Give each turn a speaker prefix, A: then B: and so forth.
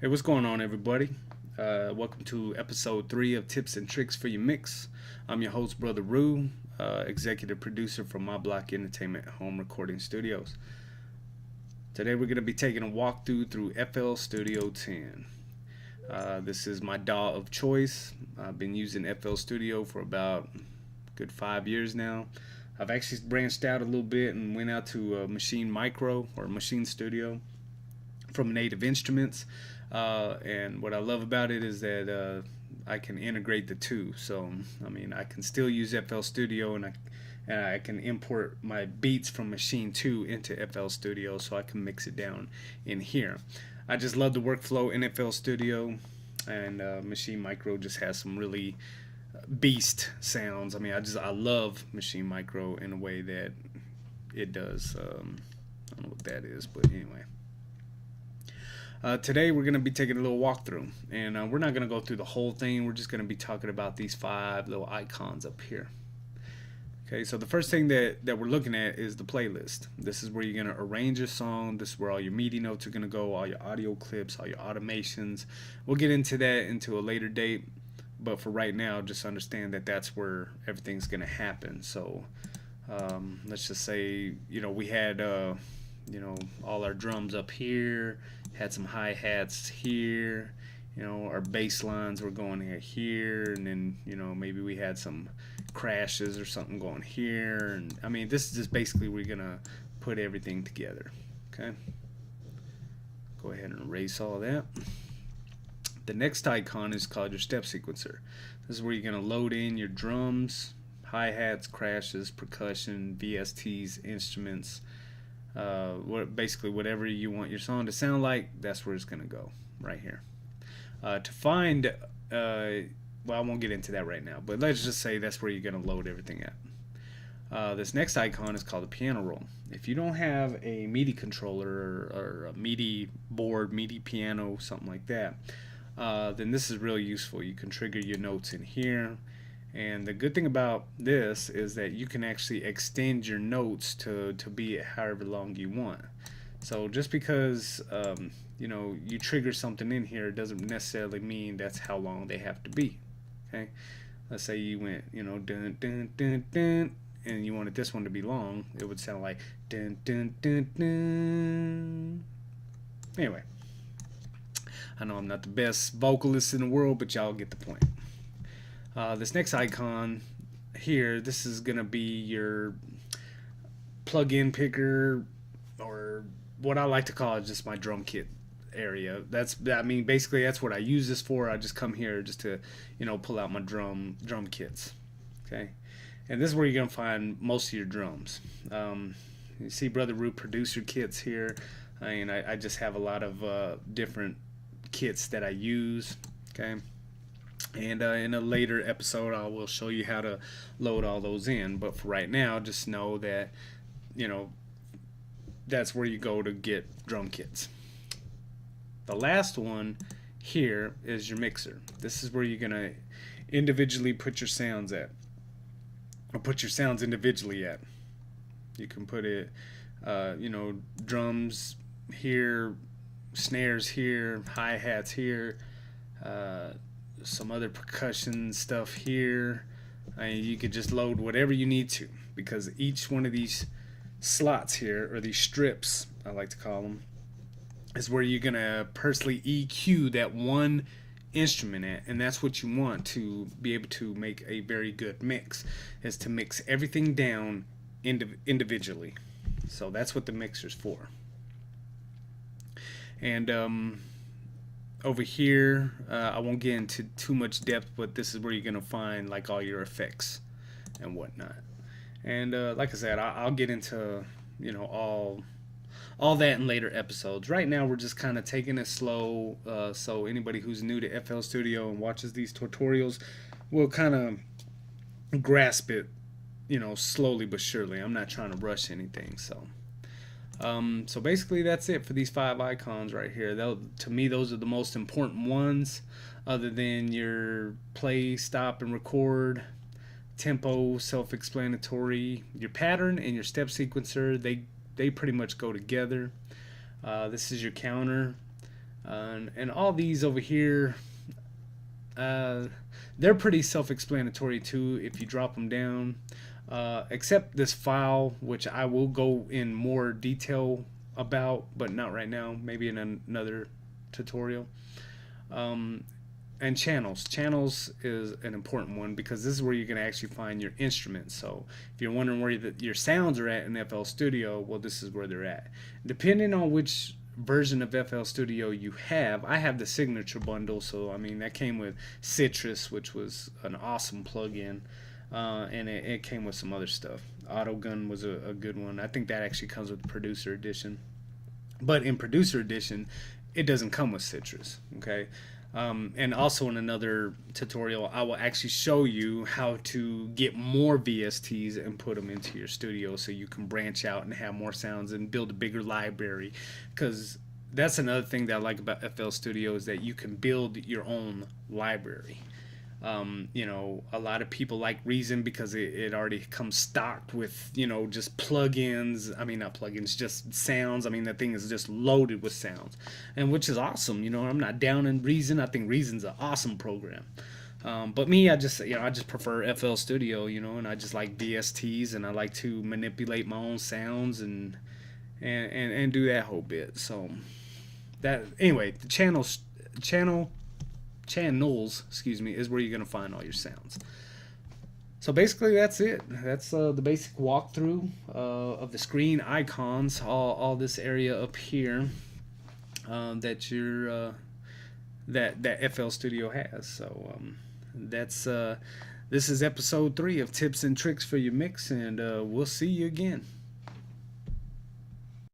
A: Hey, what's going on, everybody? Welcome to episode 3 of Tips and Tricks for Your Mix. I'm your host, Brother Rue, executive producer from My Block Entertainment Home Recording Studios. Today, we're going to be taking a walkthrough through FL Studio 10. This is my DAW of choice. I've been using FL Studio for about a good 5 years now. I've actually branched out a little bit and went out to Machine Micro or Machine Studio from Native Instruments. And what I love about it is that I can integrate the two. So, I mean, I can still use FL Studio and I can import my beats from Machine 2 into FL Studio so I can mix it down in here. I just love the workflow in FL Studio, and Machine Micro just has some really beast sounds. I mean, I love Machine Micro in a way that it does. I don't know what that is, but anyway. Today we're going to be taking a little walkthrough, and we're not going to go through the whole thing. We're just going to be talking about these 5 little icons up here. Okay, so the first thing that we're looking at is the playlist. This is where you're going to arrange your song. This is where all your MIDI notes are going to go, all your audio clips, all your automations. We'll get into that into a later date, but for right now, just understand that that's where everything's going to happen. So let's just say, we had all our drums up here, had some hi-hats here, our bass lines were going here, and then maybe we had some crashes or something going here. And I mean, this is just basically we're gonna put everything together. Okay, go ahead and erase all that. The next icon is called your step sequencer. This is where you're gonna load in your drums, hi-hats, crashes, percussion, VSTs, instruments, basically whatever you want your song to sound like. That's where it's going to go, right here. To find, well, I won't get into that right now, but let's just say that's where you're going to load everything at. This next icon is called the piano roll. If you don't have a MIDI controller or a MIDI board, MIDI piano, something like that, then this is really useful. You can trigger your notes in here. And the good thing about this is that you can actually extend your notes to be however long you want. So just because you trigger something in here doesn't necessarily mean that's how long they have to be. Okay, let's say you went dun dun dun dun, and you wanted this one to be long. It would sound like dun dun dun dun. Anyway, I know I'm not the best vocalist in the world, but y'all get the point. This next icon here, this is going to be your plug-in picker, or what I like to call it just my drum kit area. Basically that's what I use this for. I just come here just to, pull out my drum kits. Okay. And this is where you're going to find most of your drums. You see Brother Root producer kits here. I just have a lot of different kits that I use. Okay. And in a later episode, I will show you how to load all those in. But for right now, just know that, that's where you go to get drum kits. The last one here is your mixer. This is where you're going to individually put your sounds at, or put your sounds individually at. You can put it, drums here, snares here, hi-hats here, some other percussion stuff here. You could just load whatever you need to, because each one of these slots here, or these strips I like to call them, is where you're gonna personally EQ that one instrument at, and that's what you want to be able to make a very good mix, is to mix everything down individually. So that's what the mixer's for. And over here, I won't get into too much depth, but this is where you're gonna find like all your effects and whatnot. And like I said, I'll get into all that in later episodes. Right now, we're just kind of taking it slow. So anybody who's new to FL Studio and watches these tutorials will kind of grasp it, slowly but surely. I'm not trying to rush anything, so. So basically that's it for these 5 icons right here. To me, those are the most important ones, other than your play, stop, and record, tempo, self-explanatory, your pattern, and your step sequencer. They pretty much go together. This is your counter. And all these over here, uh, they're pretty self-explanatory too if you drop them down, except this file, which I will go in more detail about, but not right now, maybe in another tutorial. um, and channels is an important one because this is where you're going to actually find your instruments. So if you're wondering where your sounds are at in FL Studio, well, this is where they're at, depending on which version of FL Studio you have. I have the signature bundle, so I mean that came with Citrus, which was an awesome plugin, and it came with some other stuff. Autogun was a good one. I think that actually comes with Producer Edition, but in Producer Edition it doesn't come with Citrus. Okay. And also in another tutorial, I will actually show you how to get more VSTs and put them into your studio so you can branch out and have more sounds and build a bigger library. Because that's another thing that I like about FL Studio is that you can build your own library. A lot of people like Reason because it already comes stocked with, just plugins. I mean, not plugins, just sounds. I mean, that thing is just loaded with sounds, and which is awesome. I'm not down in Reason. I think Reason's an awesome program. But me, I just prefer FL Studio, and I just like VSTs, and I like to manipulate my own sounds and do that whole bit. So that anyway, the channels, excuse me, is where you're going to find all your sounds. So basically that's it. That's the basic walkthrough of the screen icons, all this area up here that your that FL Studio has. So that's this is episode 3 of Tips and Tricks for Your Mix, and we'll see you again.